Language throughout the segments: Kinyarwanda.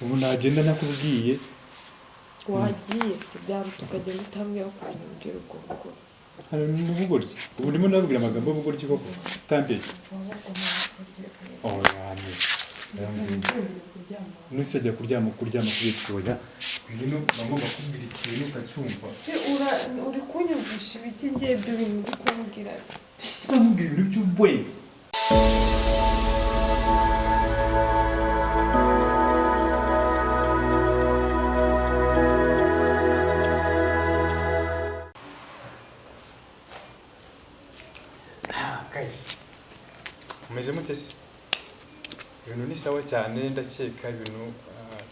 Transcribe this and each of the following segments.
ubu nagenda nakubwiye wagiye se byaba tukagenda utambwira ko umbwira ubwo bwo hari n'ubugoryi ubu ndimo nabwira amagambo y'ubugoryi koko tambye yani nusajya kuryama kubitwoya ibintu bagomba kubwira ikintu ukacyumva uri kunyumvisha ibiki ngiye ibyo bintu uri kumbwira bamubwira ibintu by'ubwenge umeze mute se ibintu ni sawa cyane ndakeka ibintu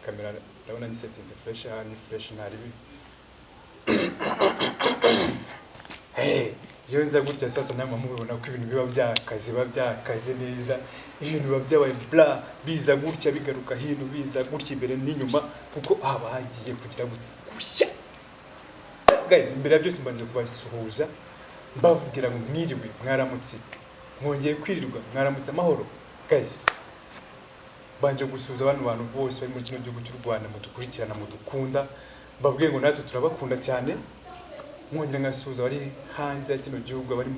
kamera ndabona ni settings fresh ni fresh ntari bi iyo nza gutya sasa namwe mubibona ko ibintu biba byakaze neza ibintu biba byabaye bla biza gutya bigaruka hino biza gutya imbere n'inyuma kuko haba hagiye kugira gutya guys imbere byose mbanze kubasuhuza mbabwira ngo mwiriwe mwaramutse mwongeye kwirirwa mwaramutse amahoro guys banje gusuza abantu bose bari muri kino gihugu cy'u Rwanda mudukurikirana mudukunda mbabwiye ngo natwe turabakunda cyane mwongera ngasuza bari hanze kino gihugu bari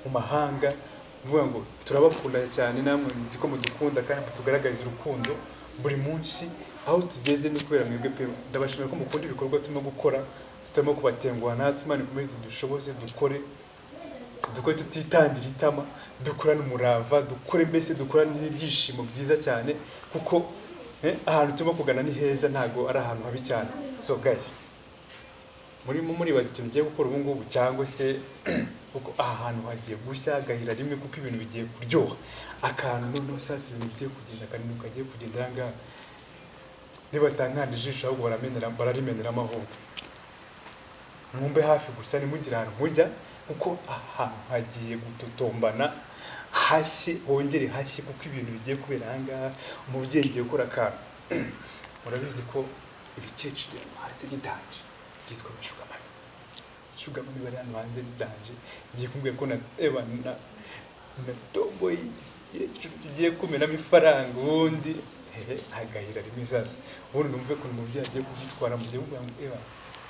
mu mahanga mvuga ngo turabakunda cyane namwe nzi ko mudukunda kandi tugaragariza urukundo buri munsi aho tugeze ni kubera mwebwe pe ndabashimira ko mukunda ibikorwa turimo gukora tutarimo kubatenguha natwe Imana ikomeze dushoboze dukore tutitangira itama dukorana umurava dukore mbese dukorana n'ibyishimo byiza cyane kuko ahantu turimo kugana ni heza ntago ari ahantu habi cyane so guys muri bazi ikintu giye gukora ubu ngubu cyangwa se kuko ahantu hagiye gushya gahira rimwe kuko ibintu bigiye kuryoha akantu no sasa ibintu bigiye kugenda kandi ukagiye kugenda ngaha niba tankanda ijisho ahubwo bararimenera amahoro mwumbe hafi gusa nimugira ahantu mujya kuko ahantu hagiye gutotombana hashye hongere hashye kuko ibintu bigiye kubera ahangaha umubyeyi ngiye gukora akantu murabizi ko ibikecuru hanze n'idanje byitwa Shuger bari hano hanze n'idanje ngiye kumbwira ko na tomboyi kigiye kumenamo ifaranga ubundi agahira rimwe sasa ubundi numve ko umubyeyi agiye kuzitwara mu gihe kumbwira ngo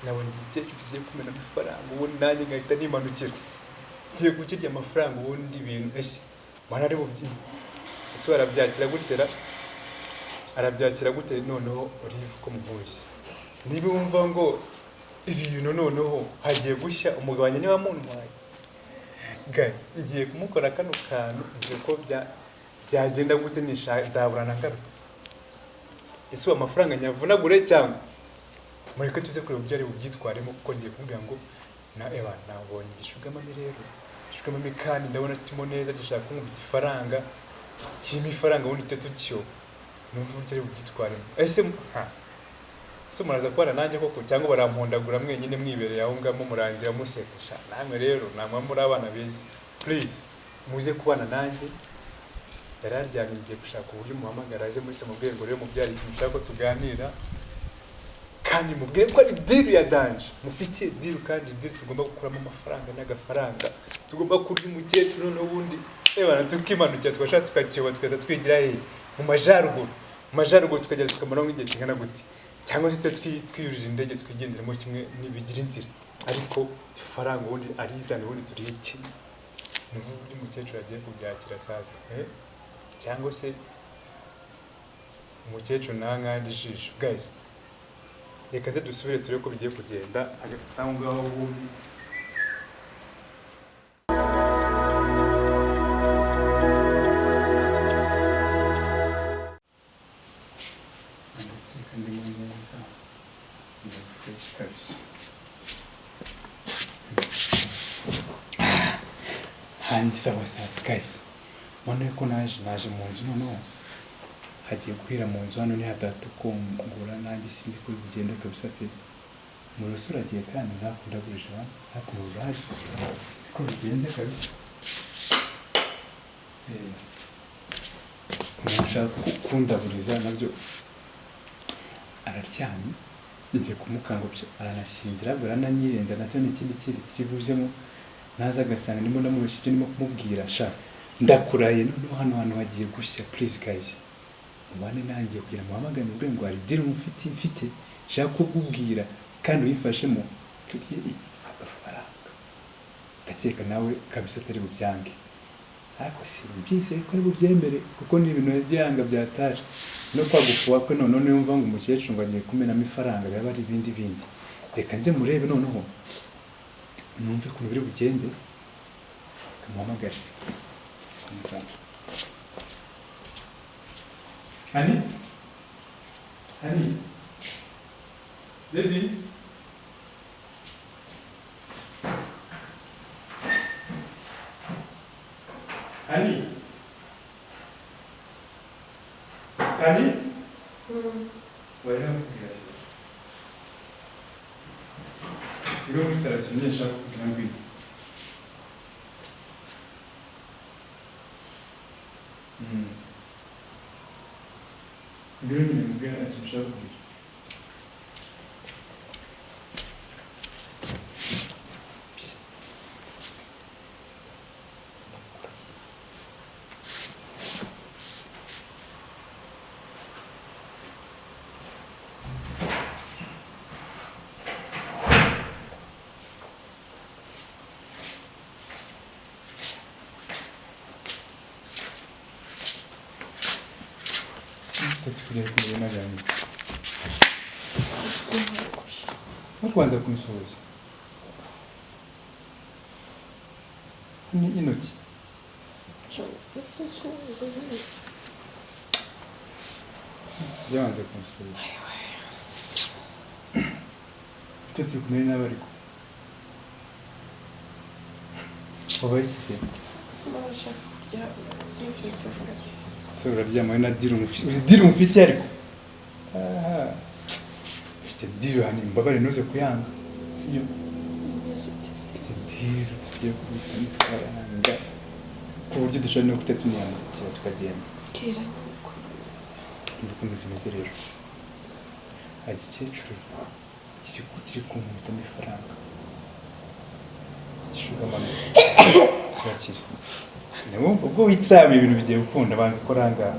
nabonye igikecuru kigiye kumenamo ifaranga ubundi nanjye ngahita nimanukira ngiye gukirya amafaranga ubundi ibintu mana ari bubyine ese arabyakira gute noneho uriva ko muhuye niba wumva ngo ibintu noneho hagiye gushya umugabanya niba muntwaye ngiye kumukora kano kantu ngiye ko byagenda gute nzaburana ngarutse ese amafaranga nyavunagure cyangwa mureke tuze kureba ibyo ari bubyitwaremo kuko ngiye kumbwira ngo nabonye igishugamami rero igishugamami kandi ndabona timo neza gishaka kumubita ifaranga kimwe ifaranga ubundi tutyo numva ibyo ari bubyitwaremo ese so muraza kubana nanjye koko cyangwa barampondagura mwenyine mwibereye aho ngamo murangira musekesha namwe rero namwe muri abana beza please muze kubana nanjye yararyamye ngiye gushaka uburyo muhamagara aze muri se mubwire ngo rero mubyari ikintu ko tuganira kandi mubwire ko ari deal ya danje mufitiye deal kandi deal tugomba gukuramo amafaranga n'agafaranga tugomba kurya umukecuru none ubundi tukimanukira twashaka tukakiyoba tweza twigira mu majaruguru tukagera tukamara nk'igihe kingana gute cyangwa se twiyurira indege twigendera muri kimwe nibigira inzira ariko ifaranga ubundi arizana ubundi turiye kimwe n'uburyo umukecuru agiye kubyakira sasa cyangwa se umukecuru nkandi ijisho guys reka ze dusubire turebe ko bigiye kugenda agafata ngaho ubundi handi sawa sasa guys mwana ko naje mu nzu noneho hagiye guhira mu nzu hano ni hatatukungura nanjye sinzi ko bigenda kabisa pe mu rusura agiye kandi nakunda gurisha hakumva hari siko bigenda kabisa mushaka kundaburiza nabyo araryamye ngiye kumukanga aranasinzira barananyirenza nacyo n'ikindi kiribuzemo naza agasanga ndimo ndamurushije ndimo kumubwira sha ndakuraye noneho hano hagiye gushya please guys mubane nanjye kugira ngo muhamagane ubwe ngo hari diri mfite nshaka kukubwira kandi uyifashemo tugiye iki agafaranga ndakeka nawe kabisa atari bubyange ariko si byiza ko ari bubyemere kuko ni ibintu byanga byataje no kwagufuwa kwe none yumva ngo umukecuru ngo agiye kumenamo ifaranga yaba ari ibindi reka nze murebe noneho numve ukuntu biri bugende kamuhamagare kamusanga Honey? Baby? Honey? Why not? You don't miss a chance to be. Muganga ati nshaka kugira kugira kumenya nagani Kwanza kumusuhuza ni inoti byanze kumusuhuza tese kumenya n'abariko wabayise uraryama na diri umufite ariko ufite diri hano imbabare ntuze kuyanga sibyo ufite diri tugiye kubita n'ifaranga ku buryo dushobora no kutatuniyana tukagenda ukuntu zimeze rero hari igikecuru kiri kumwita n'ifaranga gishugamana kirakira ubwo witsamuye ibintu bigiye gukunda banze ko rangaha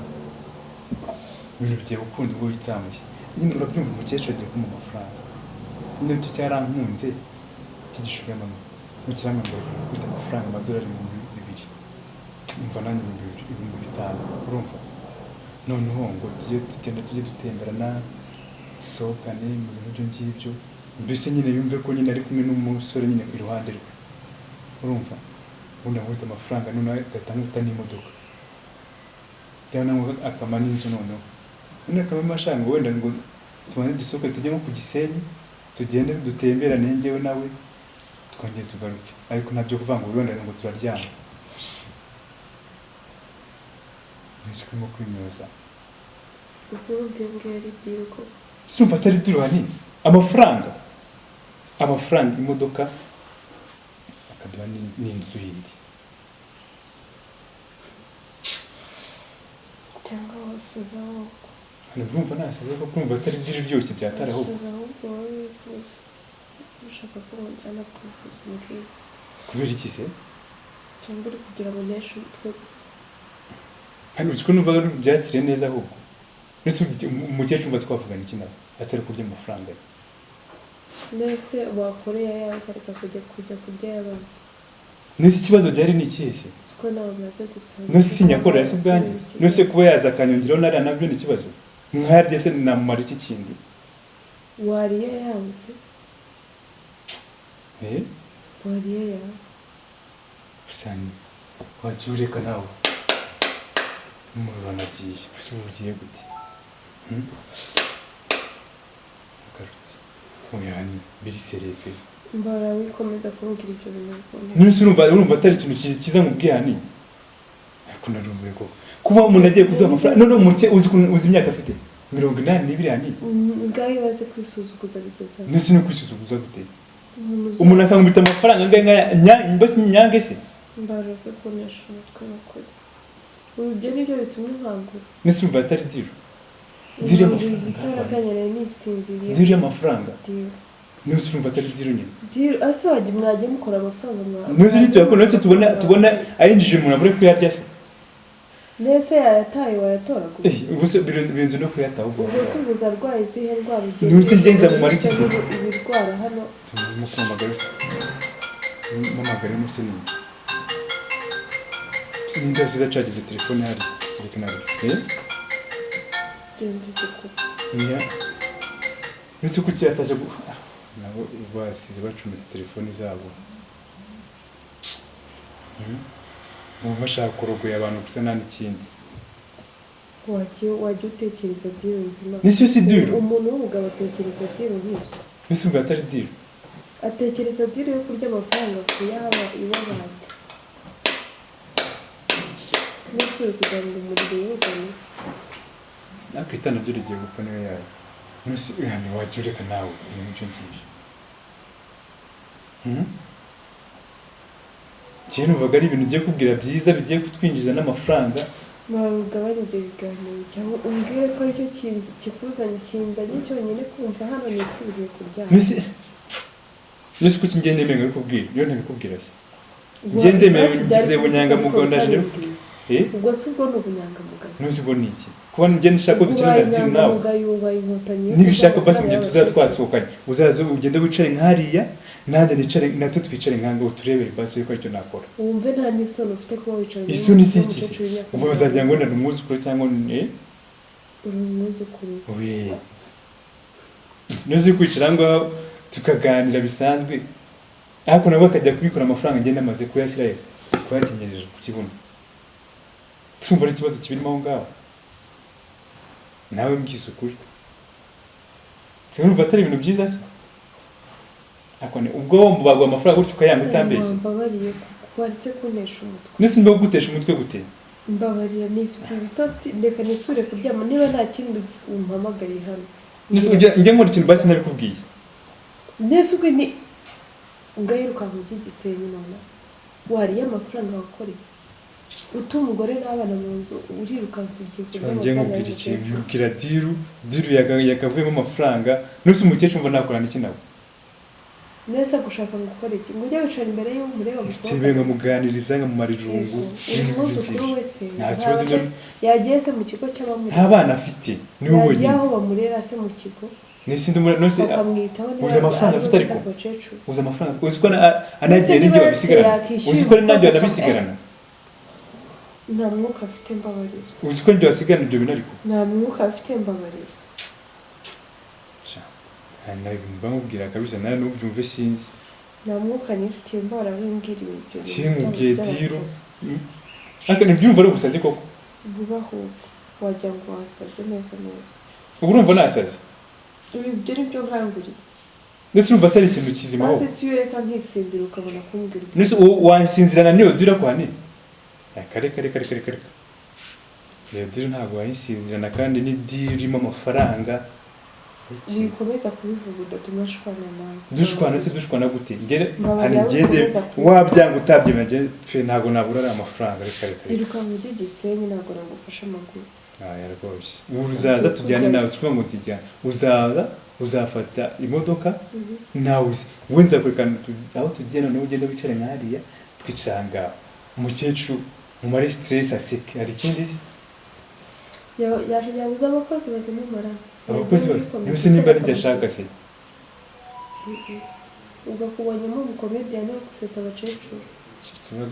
ibintu bigiye gukunda ubwo witsamuye nyine urabyumva umukecuru agiye kumuha amafaranga nyine nicyo cyarankunze kigishuye mama mukiranga ngo kwita amafaranga amadolari 2,000 umva nanjye 5,000 urumva noneho ngo tujye dutemberana dusohokane mu bintu ngibyo mbese nyine yumve ko nyine ari kumwe n'umusore nyine ku iruhande rwe urumva ubundi amwita amafaranga none agahita amwita n'imodoka cyangwa ngo akama n'inzu noneho none akaba amashanga wenda ngo tubanze dusohoke tujye nko ku Gisenyi tugende dutemberane njyewe nawe twongeye tugaruke ariko ntabyo kuvuga ngo wenda ngo turaryama nese ko kwimyoza ubwo ngeri diriko sumva atari dirani amafaranga imodoka akaduha n'inzu yindi cyangwa wasizaho hano urumva nasaze ko kumva atari diri ryose byataraho ushaka ko njyana kwivuza muri kubera iki se cyangwa uri kugira ngo neshe umutwe gusa hano uzi ko numva byakire neza ahubwo mbese umukecuru mba twavugana iki nawe atari kurya amafaranga nese wakoreye yawe ukareka kujya kurya y'abandi nese ikibazo byari ni ikihe se siko nawe maze gusanga nese sinyakorera se bwanjye nese kuba yaza akanyongeraho nariya nabyo ni ikibazo mwayarya se namumara iki kindi wariye yawe se wariye yawe usanga wajya ureka nawe umuriro nagiye gusa ubu ugiye gute ugarutse uyani biri serefe mbara wikomeza kumbwira ibyo bintu bikomeye nese urumva atari ikintu kiza mu bwihani ariko narumbuye ko kuba umuntu agiye kuduha amafaranga none uzi imyaka afite 82 yani ngaho ibaze kwisuzuguza bigeze nese no kwisuzuguza gute umuntu akangubita amafaranga ngaya mbese nyange se mbara ko nesha umutwe n'ukuri ibyo nibyo bituma nkangura nese urumva atari diri amafaranga nisinziriye diri amafaranga nese urumva atari diri nyine diri asa wajya mwajya mukora amafaranga mwa nese nitwe ko nese tubona ayinjije umuntu muri kuyarya se Nese yataye wayatoragura. Ubuse birenze no kuyata ubwo. Ubwo se uzarwaye zihe ndwara ugiye. Nuzi ngenza mu mariki se. Ibirwara hano. Mukamagara. Mamagara musini. Sininde siza charge telefone hari. Reka nabi. Niya. Nisi kuki yataje nabo basize bacumitse telefone zabo. Bashaka kurogoya abantu gusa nta n'ikindi. Wajya utekereza diro nzima. Nisi si diro. Umuntu w'umugabo atekereza diro nk'izo. Nisi ubwo atari diro. Atekereza diro yo kurya amafaranga kuyaba iwabandi. Nisi uri kugira ngo umuriro yuzane. Nakwita nabyo rigiye gupfa niyo yayo. Nisi yani wajya ureka nawe ibintu byinshi. Cyane uvuga ari ibintu ugiye kubwira byiza bigiye kutwinjiza n'amafaranga. Ugabanye ibyo biganiro cyangwa umbwire ko aricyo kikuzanye kinzanye cyonyine kumva hano nisubiriye kuryama. Nisi kuki ngende nemeye kubwira iyo ntabikubwira se. Ngende nemeye bigize bunyangamugayo ndaje rero. Ubwo se ubwo n'ubunyangamugayo. Nisi ubwo niki kuba ngende nshaka dukina na team nawe. Nibishaka basi ngende tuzatwasohokanye. Uzaze ugende wicare nkariya. Nande nicare nato twicare nkanga uturebere basi yuko icyo nakora. Wumve nta nisono ufite kuba wicaye. Isoni si iki. Ubwo bazajya ngo ndana umuzukuru cyangwa umuzukuru. Oui. Nuzi kwicara ngo tukaganira bisanzwe. Ariko nabo bakajya kubikora amafaranga ngende amaze kuyashyira kuyakenyerera ku kibuno. Tumva n'ikibazo kibirimo aho ngaho. Nawe mbwisukuri. Cyangwa atari ibintu byiza se. Akone ubwo mubagwa amafaranga gutyo ukayanga utambeshye. Mbabariye kwaretse kunesha umutwe. Nisi mbe gutesha umutwe gute? Mbabarira nifite ibitotsi ndeka nisure kuryama niba nta kindi umpamagariye hano. Nisi njye nkora ikintu basi nabikubwiye. Nese ubwo ni ungayiruka mu gigisenyi none. Wariye amafaranga wakoreye. Utuma umugore n'abana mu nzu urirukanse ugiye kurya. Njye nkubwira ikintu nkubwira diru yakavuyemo amafaranga. Nisi umukecuru mva nakora n'iki nawe. Neza gushaka gukora iki ngo ujye wicara imbere y'umureba gusohoka tibenga muganiriza nka mu marirungu umuzukuru wese yageze mu kigo cy'abamuri nta bana afite ni wowe nyine aho bamurera se mu kigo nisi ndumura nose bakamwitaho uza amafaranga afite ariko uza amafaranga uzi ko anagiye n'ibyo babisigarana uzi ko n'abyo banabisigarana nta mwuka afite mbabarira uzi ko n'ibyo basigarana ibyo bintu ariko nta mwuka afite mbabarira bamubwira kabisa nawe n'ubyumve sinzi nta mwuka nifitiye mbara wimbwiriwe ibyo kimubwiye diro ariko ntibyumva ari ubusazi koko vubaho wajya ngo wasaze neza neza ubu urumva nasaze ibyo ni byo nkanguriye ndetse urumva atari ikintu kizimaho maze si ureka nkisinzira ukabona kumbwira ndetse wansinzirana niyo dira kwani kare iyo dira ntabwo wayisinzirana kandi ni dira irimo amafaranga wikomeza kubivuga udatuma nshwana nawe dushwana gute hani ngende wabyanga utabyina ntabwo nabura ari amafaranga reka iruka mu gigisenyi ntabwo nagufasha amaguru rwose uzaza tujyane nawe sivuga ngo tujyane uzaza uzafata imodoka nawe wowe nzakwerekana aho tugenda nawe ugenda wicare nk'hariya twicanga umukecuru mu mari stress aseke hari ikindi se yabuze abakozi bazimumara abakozi bose nimba ari ashaka se ugakubonyemo umukomediani wo gusetsa abakecuru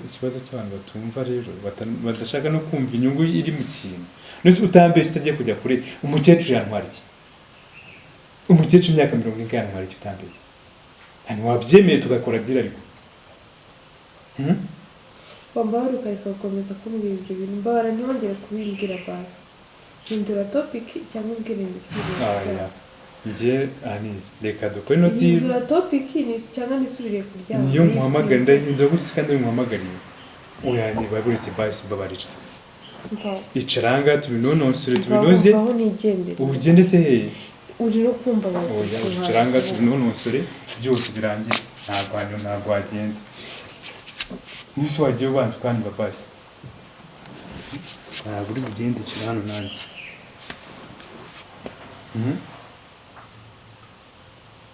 ikibazo cy'abantu batumva rero badashaka no kumva inyungu iri mu kintu nose utambeshye utagiye kujya kure umukecuru yantwara iki umukecuru imyaka 70 yantwara iki utambeshye hano wabyemeye tugakora dira ariko wambaye ukareka gukomeza kumbwira ibyo bintu mbara ntibongere kubimbwira basi hindura topic cyangwa ubwire nisubire njye reka dukore no dira hindura topic cyangwa nisubire kuryama niyo muhamagara ndahindura gutse kandi muhamagariye oya ni baguretse basi babarira icaranga tubinonosure tubinoze ugende se hehe uri no kumva basi oya icaranga tubinonosure byose birangiye ntabwo wagenda nisi wagiye ubanza ukanywa basi ntabwo uri bugende kira hano nanjye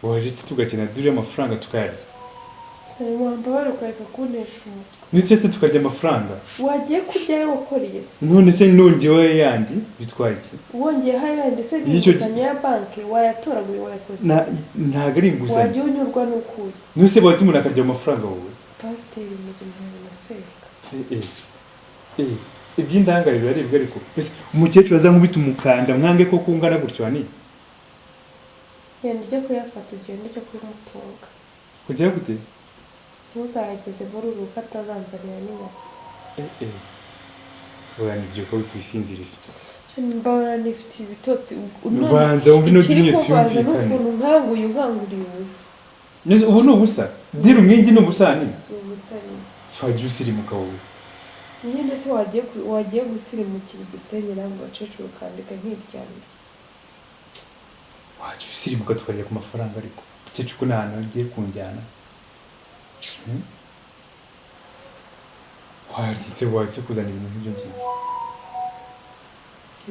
waretse tugakina duri amafaranga tukayarya wambabara ukareka kuntesha umutwe ndetse se tukarya amafaranga wagiye kuryayo wakoreye se none se nongewe yandi bitwaye iki wongeye hayandi se n'inguzanyo ya banki wayatoraguye wayakoze ntago ari inguzanyo wagiye unyurwa n'ukuye nuse bazi umuntu akarya amafaranga wowe pasiteri muzima naseka iby'indangariro aribwo ariko umukecuru aza nkubita umukanda mwange ko kungana gutyo ni yenda ujya kuyafata ugenda ujya kumutunga kugira gute ntuzahageze muri uru rugo atazanzanira n'inyatsi oya nibyo ko bikwisinziriza mbabona nifitiye ibitotsi ubanza wumva ino ryinyo tuyumvikane n'ukuntu nkanguriye ubusa ubu ni ubusa dira umwingi ni ubusa ni ubusa ni wajya usirimuka wowe nyine se wagiye gusirimukira igisenyi nawe gacecuru ukandika nk'iryamye wajya usirimuka tukarya ku mafaranga ariko ukecuru ko nta hantu agiye kunjyana wanditse kuzana ibintu nk'ibyo ngibyo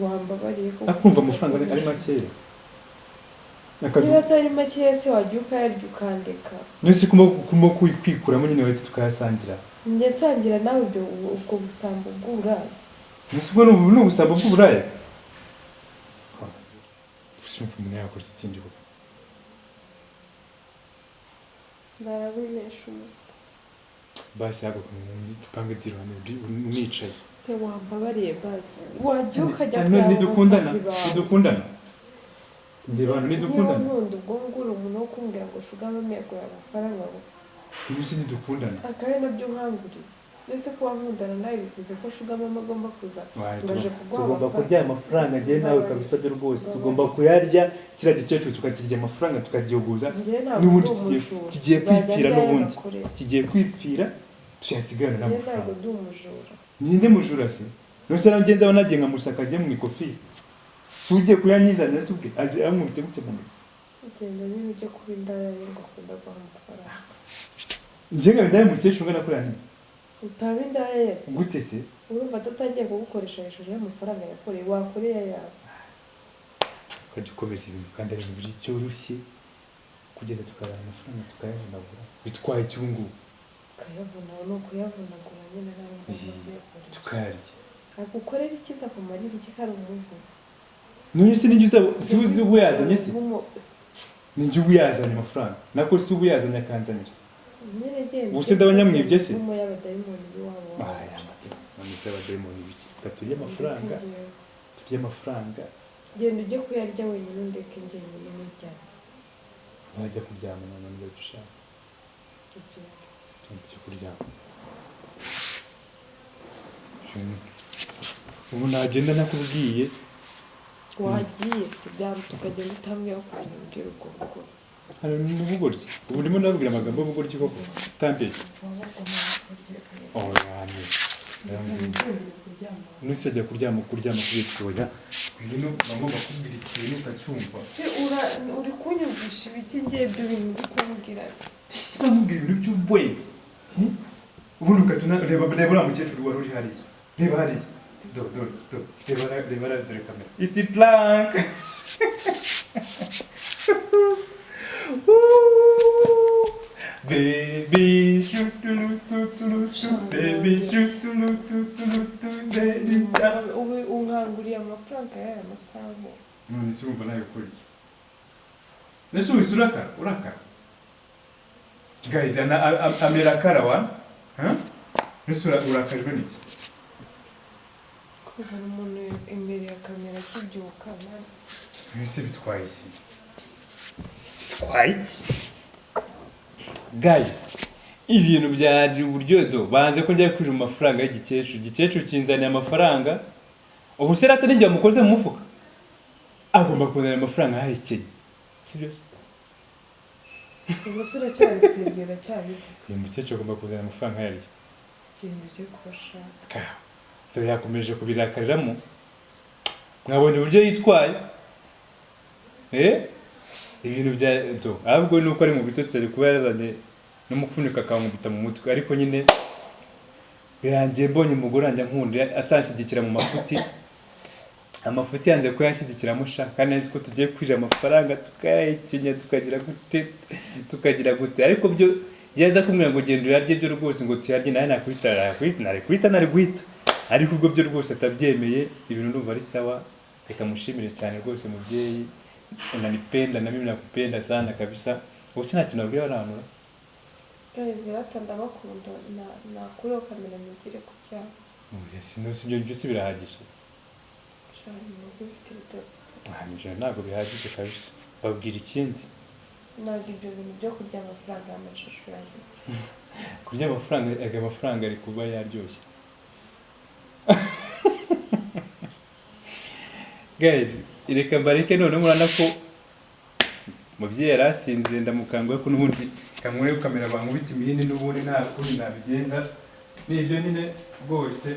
wambabariye ko akumva amafaranga ari makeya niba atari makeya se wagiye ukayarya ukandika nose kuma kwikuramo nyine wese tukayasangira njye sangira nawe ubwo busambo bw'uburaya nose ubwo ni ubusambo bw'uburaya ushumva umuntu yakora iki kindi koko ndarabinesha umutwe basi yago dupange diro hano unicaye se wambabariye basi wagiye ukajya kureba nidukundana ndeba hano nidukundana nkunda ubwo ngura umuntu wo kumbwira ngo Shuger amemeye kureba amafaranga ngo umunsi nidukundana akaba nabyo nkanguriye mbese kuba nkundana nawe bivuze ko Shuger mama agomba kuza ngaje kuguha tugomba kurya amafaranga njye nawe kabisabye rwose tugomba kuyarya kiriya gikecuru tukakirya amafaranga tukagihuguza n'ubundi kigiye kwipfira n'ubundi kigiye kwipfira tuyasigarana n'amafaranga ninde mujura se nose nagenza banagiye nkamusaka ajye mu ikofi ugiye kuyanyizanira se ubwe aje amwite gute mu ntoki ugenda nyine ujya kuba indaya ngo akunda guha amafaranga njyewe ndaye mukecuru ngana kuri ani utaba indaya yese gute se urumva atagiye kugukoresha hejuru y'amafaranga yakoreye wakoreye ayawe ukajya ukomeza ibintu kandi ari ibintu byoroshye kugenda tukabana amafaranga tukayavunagura bitwaye iki ubu ngubu ukayavuna ni ukuyavunagura nyine nawe tukayarya agukorera ikiza kumarira iki kari umuvu none se nijye uzi ubu yazanye se nijye ubu yazanye amafaranga nako si ubu yazanye akanzanira ubuse ndabanyamwibye se mu y'abadayimoni b'iwabo none se abadayimoni biki turya amafaranga turya amafaranga genda ujye kuyarya wenyine ndeke njyenyine n'iryana wajya kuryama none nibyo dushaka tujya kuryama ubu nagenda nakubwiye wagiye si byaba tukagenda utambwiye aho kugira ubwira ubwo bugore hano ni ubugoryi ubu ndimo nabwira amagambo y'ubugoryi koko utambeye yane nusi ajya kuryama kubera ikiboya ibintu bamwe bakubwira ikintu ukacyumva uri kunyumvisha ibiki ngiye ibyo bintu uri kumbwira ese bamubwira ibintu by'ubwenge ubundi ukatuna reba uriya mukecuru wari uri hariya reba hariya dore kamera iti plank baby shoot baby shoot baby unkanguriye amafaranga y'aya masaha none se urumva nawe ukora iki nese wese urakara guys amera akara wa nese urakajwe n'iki kubona umuntu imbere ya kamera akibyuka nese bitwaye iki bitwaye iki guys ibintu byari uburyodo banze ko njya kwije mu mafaranga y'igikecuru kinzaniye amafaranga ubu se rata ninjye mukoze mu mufuka agomba kubonera amafaranga yahekeye sibyo se umusore cyabisengera cyane uyu mukecuru agomba kuzana amafaranga yaryo genda ujye kubashaka dore yakomeje kubirakariramo mwabonye uburyo yitwaye ibintu bya ahubwo ni uko ari mu bitotsi ari kuba yazanye n'umufuniko akankubita mu mutwe ariko nyine birangiye mbonye umugore wanjye nkunda atanshyigikira mu amafuti yanze ko yanshyigikiramo shaka neza ko tugiye kwirira amafaranga tukayahekenya tukagira gute ariko byo yaza kumwira ngo genda uyarye byo rwose ngo tuyarye naye nari guhita ariko ubwo byo rwose atabyemeye ibintu ndumva ari sawa. Reka mushimire cyane rwose mubyeyi, unanipenda na mimi nakupenda sana kabisa. Ubu nta kintu nabwira abantu. Zirata ndabakunda nakuriho kamera mugire ku cyane. Sinose ibyo byose birahagije. Cyane nubwo bifite ibitotsi. Nibyo ntabwo bihagije kabisa. Babwira ikindi. Ntabwo ibyo bintu byo kurya amafaranga y'amashusho yanjye. Kurya amafaranga ari kuba yaryoshye. Guys, ireka bareke none murana ko mubyeyi yarasinze ndamukanguye ko n'ubundi kamure kamera bankubita imihini n'ubundi nta kundi nabigenza. Nibyo nyine rwose